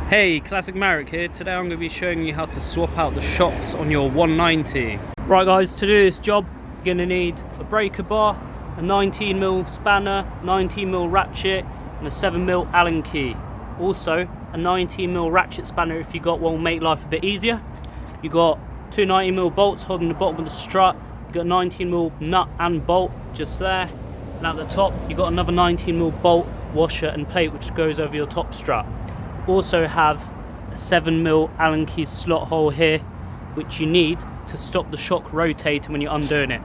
Hey, Classic Marek here. Today I'm going to be showing you how to swap out the shocks on your 190. Right guys, to do this job you're going to need a breaker bar, a 19mm spanner, 19mm ratchet and a 7mm Allen key. Also a 19mm ratchet spanner if you got one, will make life a bit easier. You got two 19mm bolts holding the bottom of the strut. You got 19mm nut and bolt just there. And at the top you got another 19mm bolt, washer and plate which goes over your top strut. Also have a 7mm Allen key slot hole here which you need to stop the shock rotating when you're undoing it.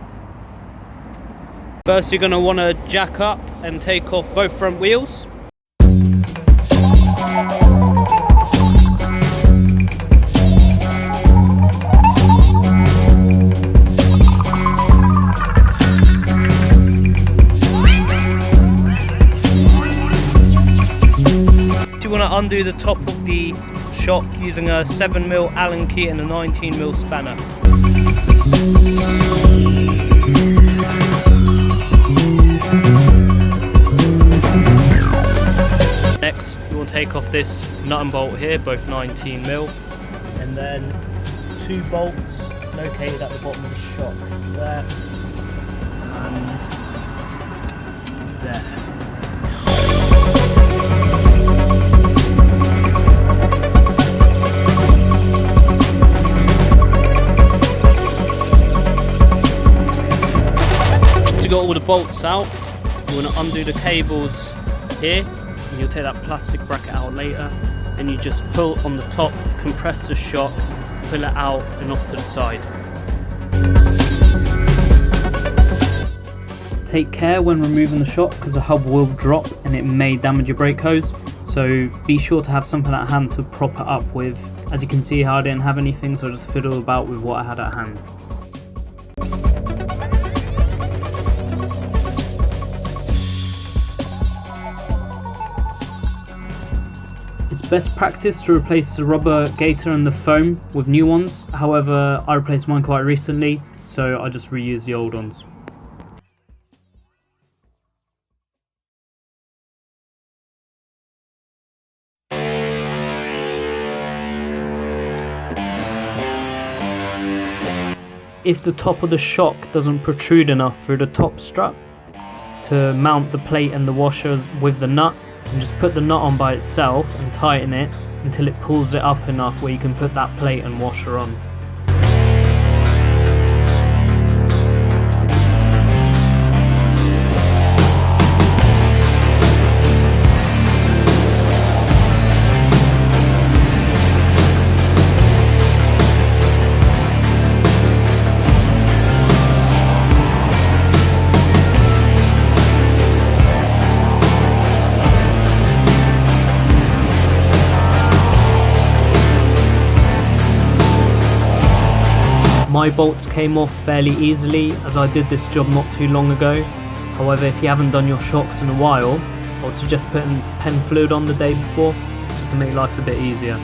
First you're going to want to jack up and take off both front wheels. You want to undo the top of the shock using a 7mm Allen key and a 19mm spanner. Next you will take off this nut and bolt here, both 19mm, and then two bolts located at the bottom of the shock, there and there. Got all the bolts out, you want to undo the cables here, and you'll take that plastic bracket out later, and you just pull on the top, compress the shock, pull it out and off to the side. Take care when removing the shock because the hub will drop and it may damage your brake hose, so be sure to have something at hand to prop it up with. As you can see how I didn't have anything, so I just fiddled about with what I had at hand. It's best practice to replace the rubber gaiter and the foam with new ones. However, I replaced mine quite recently, so I just reused the old ones. If the top of the shock doesn't protrude enough through the top strut to mount the plate and the washer with the nut, and just put the nut on by itself and tighten it until it pulls it up enough where you can put that plate and washer on. My bolts came off fairly easily as I did this job not too long ago. However, if you haven't done your shocks in a while, I would suggest putting pen fluid on the day before just to make life a bit easier.